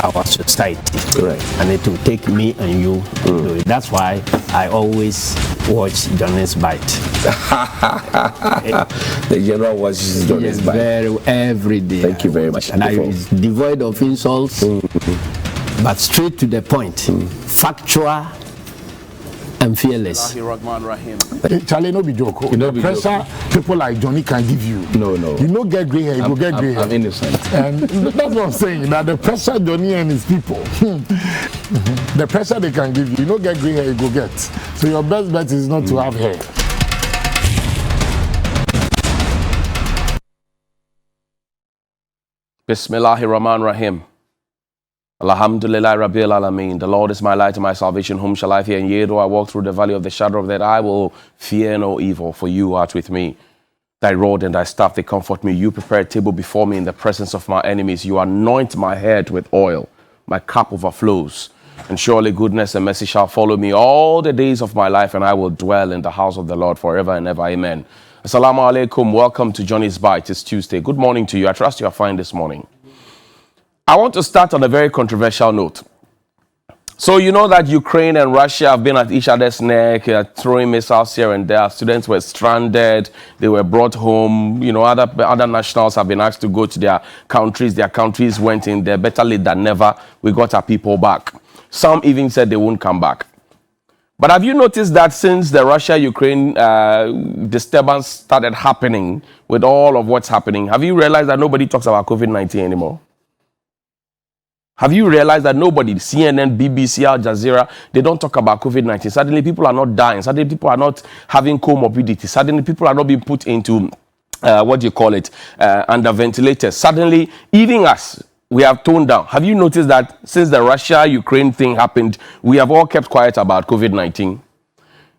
our society. Correct. And it will take me and you to do it. That's why I always watch Johnny's Bite. The general watches Johnny's Bite. Every day. Thank you very much. And it's devoid of insults, but straight to the point, factual and fearless. Charlie, no be joke. The pressure people like Johnny can give you. No. You no get grey hair, you go get grey hair. I'm innocent. And that's what I'm saying. That the pressure Johnny and his people, the pressure they can give you, you no get grey hair, you go get. So your best bet is not to have hair. Bismillahirrahmanirrahim. Alhamdulillah Rabbil Alameen. The Lord is my light and my salvation. Whom shall I fear? And yea, though I walk through the valley of the shadow of death, I will fear no evil, for you art with me. Thy rod and thy staff, they comfort me. You prepare a table before me in the presence of my enemies. You anoint my head with oil. My cup overflows. And surely goodness and mercy shall follow me all the days of my life, and I will dwell in the house of the Lord forever and ever. Amen. Assalamu alaikum. Welcome to Johnny's Bite. It's Tuesday. Good morning to you. I trust you are fine this morning. I want to start on a very controversial note. So you know that Ukraine and Russia have been at each other's neck, throwing missiles here and there. Students were stranded. They were brought home. You know, other nationals have been asked to go to their countries. Their countries went in there. Better late than never. We got our people back. Some even said they won't come back. But have you noticed that since the Russia-Ukraine disturbance started happening with all of what's happening, have you realized that nobody talks about COVID-19 anymore? Have you realized that nobody, CNN, BBC, Al Jazeera, they don't talk about COVID-19? Suddenly people are not dying. Suddenly people are not having comorbidity. Suddenly people are not being put into, under ventilators. Suddenly, even us, we have toned down. Have you noticed that since the Russia-Ukraine thing happened, we have all kept quiet about COVID-19?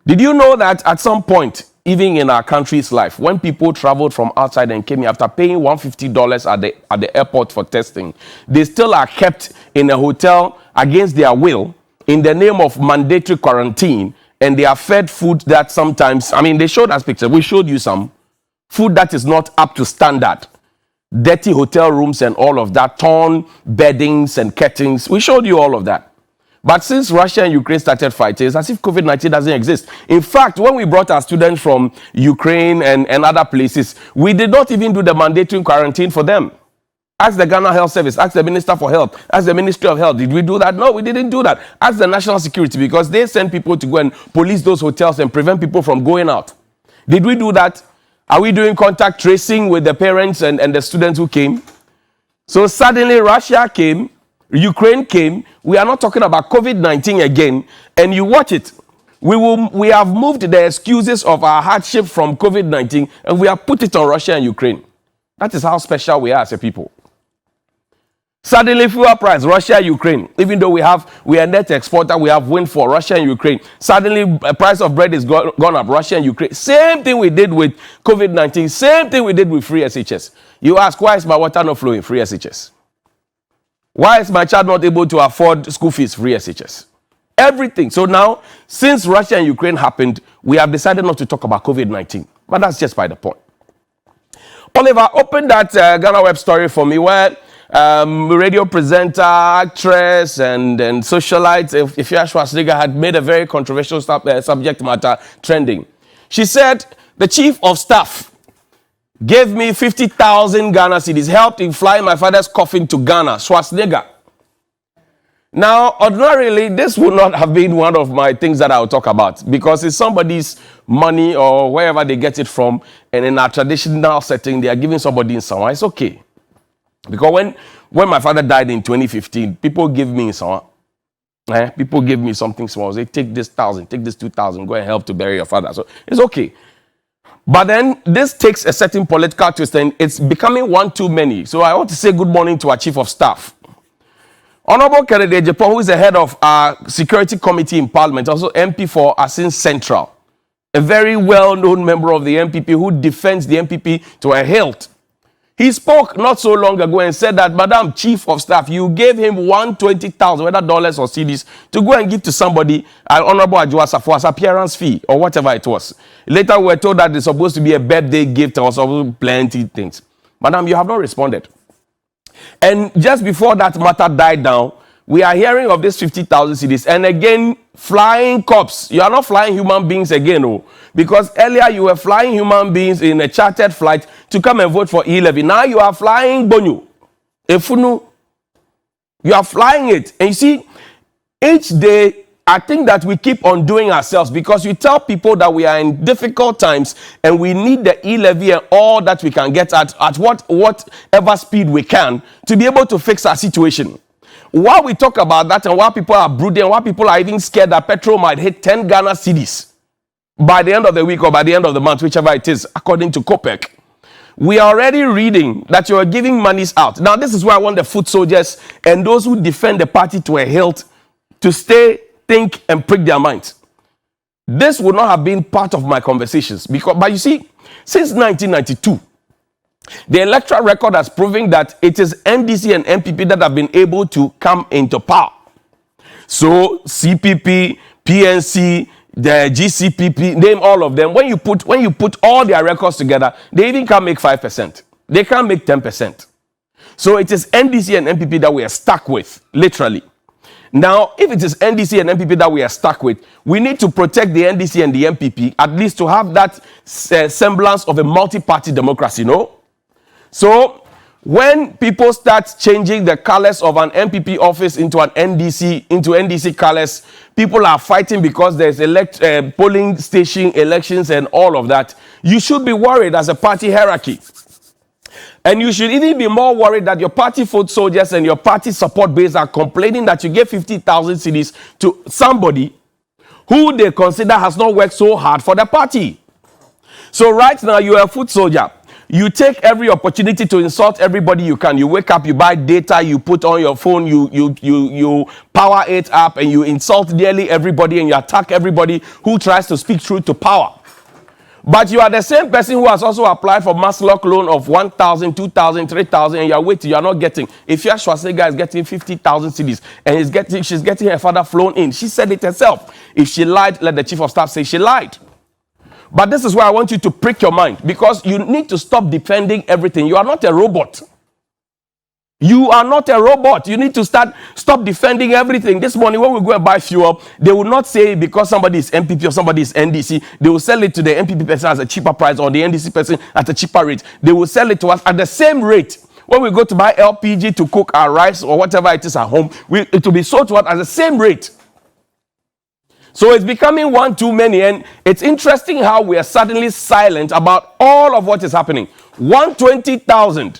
Did you know that at some point, even in our country's life, when people traveled from outside and came here after paying $150 at the airport for testing, they still are kept in a hotel against their will in the name of mandatory quarantine, and they are fed food that sometimes, I mean, they showed us pictures. We showed you some food that is not up to standard. Dirty hotel rooms and all of that, torn beddings and curtains. We showed you all of that. But since Russia and Ukraine started fighting, it's as if COVID-19 doesn't exist. In fact, when we brought our students from Ukraine and other places, we did not even do the mandatory quarantine for them. Ask the Ghana Health Service, ask the Minister for Health, ask the Ministry of Health. Did we do that? No, we didn't do that. Ask the National Security, because they send people to go and police those hotels and prevent people from going out. Did we do that? Are we doing contact tracing with the parents and the students who came? So suddenly Russia came, Ukraine came. We are not talking about COVID-19 again, and you watch it. We have moved the excuses of our hardship from COVID-19 and we have put it on Russia and Ukraine. That is how special we are as a people. Suddenly, fuel price, Russia, Ukraine. Even though we are net exporter, we have win for Russia and Ukraine. Suddenly, price of bread is gone up, Russia and Ukraine. Same thing we did with COVID-19. Same thing we did with free SHS. You ask, why is my water not flowing? Free SHS. Why is my child not able to afford school fees? Free SHS. Everything. So now, since Russia and Ukraine happened, we have decided not to talk about COVID-19. But that's just by the point. Oliver, open that Ghana Web story for me where radio presenter, actress, and socialite Ifeanyi Schwarzenegger had made a very controversial subject matter trending. She said, the chief of staff gave me 50,000 Ghana cedis, helped in flying my father's coffin to Ghana, Schwarzenegger. Now, ordinarily, this would not have been one of my things that I will talk about because it's somebody's money or wherever they get it from, and in our traditional setting, they are giving somebody in someone. It's okay. Because when my father died in 2015, people give me someone. People give me something small. They take this 1,000, take this 2,000, go and help to bury your father. So it's okay. But then this takes a certain political twist and it's becoming one too many. So I want to say good morning to our chief of staff. Honorable Kennedy Japan, who is the head of our security committee in Parliament, also MP for Asin Central. A very well-known member of the MPP who defends the MPP to a hilt. He spoke not so long ago and said that, Madam Chief of Staff, you gave him 120,000, whether dollars or cedis, to go and give to somebody, Honorable Ajuasa, for his appearance fee or whatever it was. Later, we were told that it's supposed to be a birthday gift or some plenty things. Madam, you have not responded. And just before that matter died down, we are hearing of this 50,000 cities. And again, flying cops. You are not flying human beings again, oh, because earlier you were flying human beings in a chartered flight to come and vote for E11. Now you are flying Bonyu, Efunu. You are flying it. And you see, each day, I think that we keep on doing ourselves, because we tell people that we are in difficult times and we need the e-levy and all that we can get at whatever speed we can to be able to fix our situation. While we talk about that, and while people are brooding, while people are even scared that petrol might hit 10 Ghana cedis by the end of the week or by the end of the month, whichever it is, according to COPEC, we are already reading that you are giving monies out. Now, this is where I want the foot soldiers and those who defend the party to a hilt to stay, think, and prick their minds. This would not have been part of my conversations, but you see, since 1992, the electoral record has proven that it is NDC and MPP that have been able to come into power. So CPP, PNC, the GCPP, name all of them. When you put all their records together, they even can't make 5%. They can't make 10%. So it is NDC and MPP that we are stuck with, literally. Now, if it is NDC and MPP that we are stuck with, we need to protect the NDC and the MPP, at least to have that semblance of a multi-party democracy, no? So, when people start changing the colors of an MPP office into an NDC colors, people are fighting because there's polling station elections and all of that. You should be worried as a party hierarchy. And you should even be more worried that your party foot soldiers and your party support base are complaining that you gave 50,000 cedis to somebody who they consider has not worked so hard for the party. So right now, you are a foot soldier. You take every opportunity to insult everybody you can. You wake up, you buy data, you put on your phone, you power it up, and you insult nearly everybody, and you attack everybody who tries to speak truth to power. But you are the same person who has also applied for mass lock loan of 1,000, 2,000, 3,000, and you are waiting, you are not getting. If your Schwarzenegger is getting 50,000 cedis and she's getting her father flown in, she said it herself. If she lied, let the chief of staff say she lied. But this is where I want you to prick your mind, because you need to stop defending everything. You are not a robot. You are not a robot. You need to stop defending everything. This morning, when we go and buy fuel, they will not say because somebody is MPP or somebody is NDC, they will sell it to the MPP person at a cheaper price or the NDC person at a cheaper rate. They will sell it to us at the same rate. When we go to buy LPG to cook our rice or whatever it is at home, it will be sold to us at the same rate. So it's becoming one too many, and it's interesting how we are suddenly silent about all of what is happening. 120,000.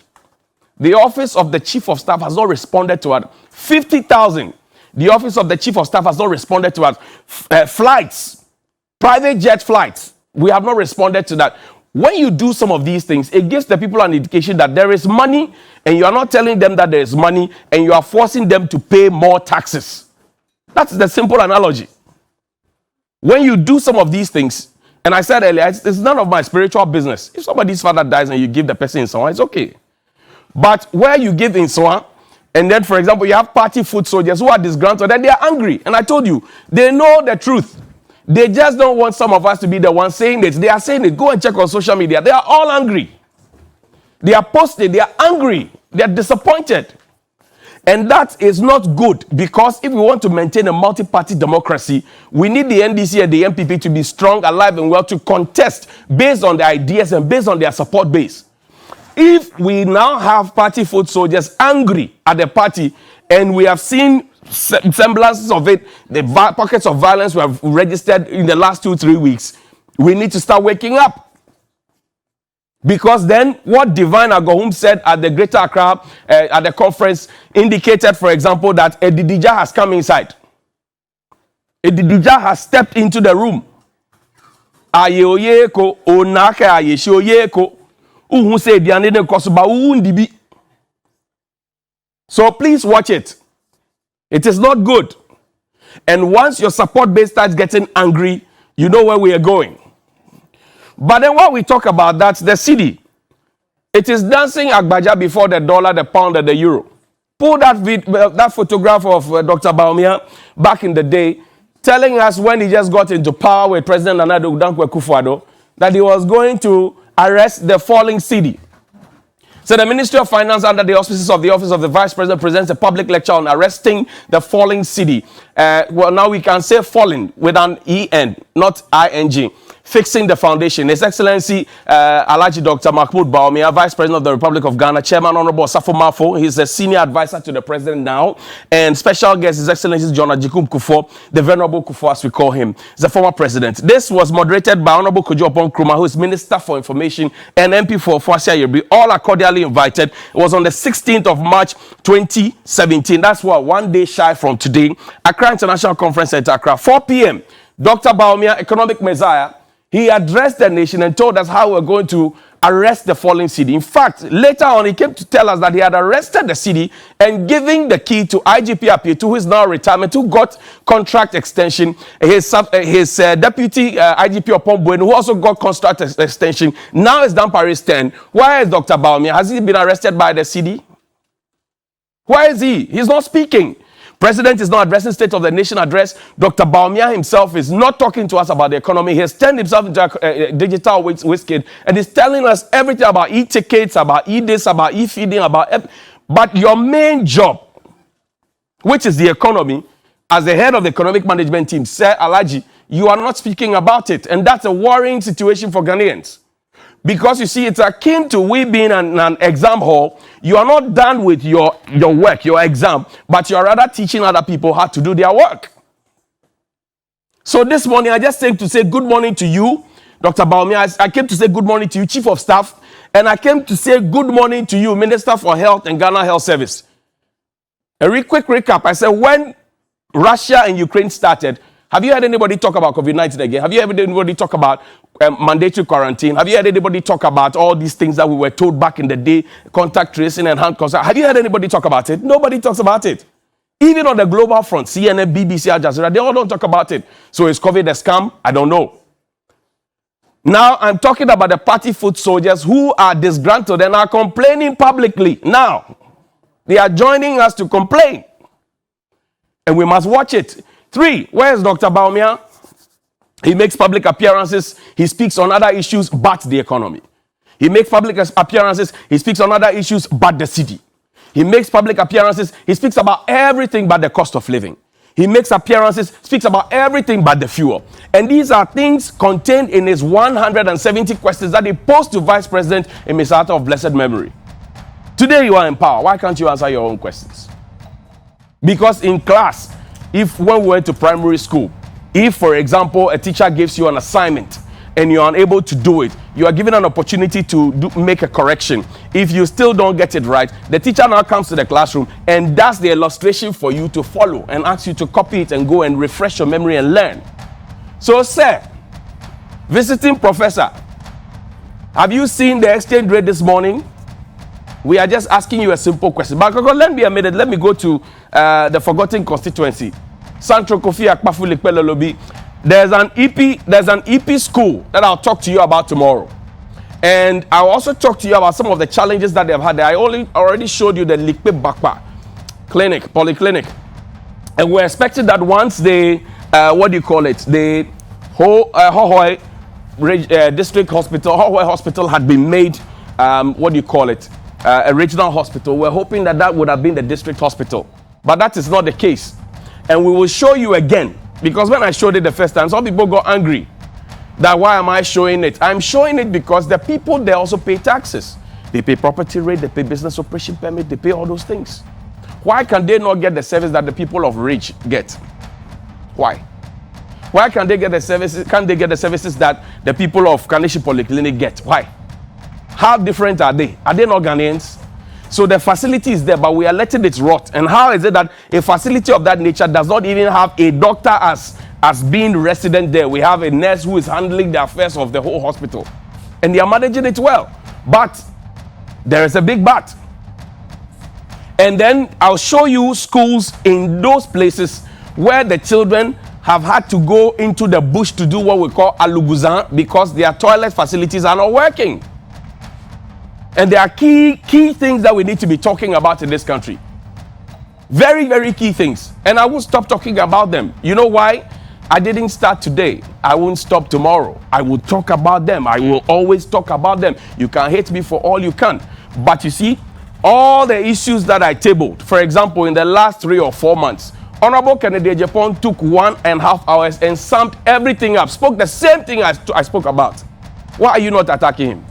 The office of the chief of staff has not responded to us. 50,000. The office of the chief of staff has not responded to us. Flights, private jet flights, we have not responded to that. When you do some of these things, it gives the people an indication that there is money, and you are not telling them that there is money, and you are forcing them to pay more taxes. That's the simple analogy. When you do some of these things, and I said earlier, it's none of my spiritual business. If somebody's father dies and you give the person in someone, it's okay. But where you give in someone, and then, for example, you have party foot soldiers who are disgruntled, and they are angry. And I told you, they know the truth. They just don't want some of us to be the ones saying it. They are saying it. Go and check on social media. They are all angry. They are posted. They are angry. They are disappointed. And that is not good, because if we want to maintain a multi-party democracy, we need the NDC and the MPP to be strong, alive, and well to contest based on their ideas and based on their support base. If we now have party foot soldiers angry at the party, and we have seen semblances of it, the pockets of violence we have registered in the last 2-3 weeks, we need to start waking up. Because then what Divine Agohum said at the Greater Accra, at the conference, indicated, for example, that a Didija has come inside. A Didija has stepped into the room. Ayeoyeko, onake ayeshoyeko. So please watch it. It is not good. And once your support base starts getting angry, you know where we are going. But then when we talk about that, the cedi, it is dancing Agbaja before the dollar, the pound, and the euro. Pull that photograph of Dr. Baumia back in the day, telling us when he just got into power with President Nana Dankwa Akufo-Addo that he was going to arrest the falling cedi. So the Ministry of Finance, under the auspices of the Office of the Vice President, presents a public lecture on arresting the falling city. Well, now we can say falling with an E-N, not I-N-G. Fixing the foundation. His Excellency Alhaji Dr. Mahmoud Bawumia, Vice President of the Republic of Ghana, Chairman Honorable Safo Mafo, he's a senior advisor to the President now, and special guest His Excellency John Ajikum Kufuor, the Venerable Kufuor as we call him, the former President. This was moderated by Honorable Kojo Opon Nkrumah, who is Minister for Information and MP for Fosia Yerbri. All are cordially invited. It was on the 16th of March 2017. That's what, 1 day shy from today. Accra International Conference Center, Accra, 4 p.m. Dr. Bawumia, Economic Messiah, he addressed the nation and told us how we're going to arrest the falling city. In fact, later on, he came to tell us that he had arrested the city and giving the key to IGP Appiah, who is now retirement, who got contract extension. His deputy IGP Opon Bueno, who also got contract extension, now is down Paris 10. Why is Dr. Bawumia? Has he been arrested by the city? Why is he? He's not speaking. President is not addressing State of the Nation address. Dr. Bawumia himself is not talking to us about the economy. He has turned himself into a digital whiskey and is telling us everything about e-tickets, about e-this, about e-feeding, about... But your main job, which is the economy, as the head of the economic management team, Sir Alhaji, you are not speaking about it. And that's a worrying situation for Ghanaians. Because you see, it's akin to we being in an exam hall. You are not done with your work, your exam, but you are rather teaching other people how to do their work. So this morning, I just came to say good morning to you, Dr. Bawumia. I came to say good morning to you, Chief of Staff, and I came to say good morning to you, Minister for Health and Ghana Health Service. A real quick recap. I said when Russia and Ukraine started, have you heard anybody talk about COVID-19 again? Have you heard anybody talk about mandatory quarantine? Have you heard anybody talk about all these things that we were told back in the day, contact tracing and hand contact? Have you heard anybody talk about it? Nobody talks about it. Even on the global front, CNN, BBC, Al Jazeera, they all don't talk about it. So is COVID a scam? I don't know. Now I'm talking about the party foot soldiers who are disgruntled and are complaining publicly. Now, they are joining us to complain. And we must watch it. 3, where is Dr. Bawumia? He makes public appearances. He speaks on other issues but the economy. He makes public appearances. He speaks on other issues but the city. He makes public appearances. He speaks about everything but the cost of living. He makes appearances, speaks about everything but the fuel. And these are things contained in his 170 questions that he posed to Vice President in Mr. Arthur of blessed memory. Today you are in power. Why can't you answer your own questions? Because in class, when we went to primary school, if, for example, a teacher gives you an assignment and you're unable to do it, you are given an opportunity to make a correction. If you still don't get it right, the teacher now comes to the classroom and does the illustration for you to follow and asks you to copy it and go and refresh your memory and learn. So, sir, visiting professor, have you seen the exchange rate this morning? We are just asking you a simple question. But let me a minute. Let me go to the forgotten constituency. Santro Kofi Akpafu Likpele Lobi. There's an EP school that I'll talk to you about tomorrow. And I'll also talk to you about some of the challenges that they've had there. I already showed you the Likpe Bakpa clinic, polyclinic. And we're expecting that once they, the Hohoi district hospital, Hohoi hospital had been made, a regional hospital. We're hoping that that would have been the district hospital. But that is not the case. And we will show you again. Because when I showed it the first time, some people got angry. That why am I showing it? I'm showing it because the people, they also pay taxes. They pay property rate, they pay business operation permit, they pay all those things. Why can they not get the service that the people of Rich get? Why? Why can they get the services? Can't they get the services that the people of Kaneshi Polyclinic get? Why? How different are they? Are they not Ghanaians? So the facility is there, but we are letting it rot. And how is it that a facility of that nature does not even have a doctor as being resident there? We have a nurse who is handling the affairs of the whole hospital. And they are managing it well. But there is a big but. And then I'll show you schools in those places where the children have had to go into the bush to do what we call alubuzan because their toilet facilities are not working. And there are key things that we need to be talking about in this country. Very, very key things. And I won't stop talking about them. You know why? I didn't start today. I won't stop tomorrow. I will talk about them. I will always talk about them. You can hate me for all you can. But you see, all the issues that I tabled, for example, in the last 3 or 4 months, Honorable Kennedy Japan took 1.5 hours and summed everything up, spoke the same thing I spoke about. Why are you not attacking him?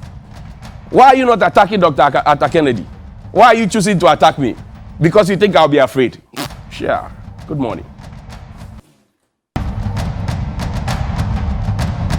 Why are you not attacking Dr. Kennedy? Why are you choosing to attack me? Because you think I'll be afraid? Sure. Good morning.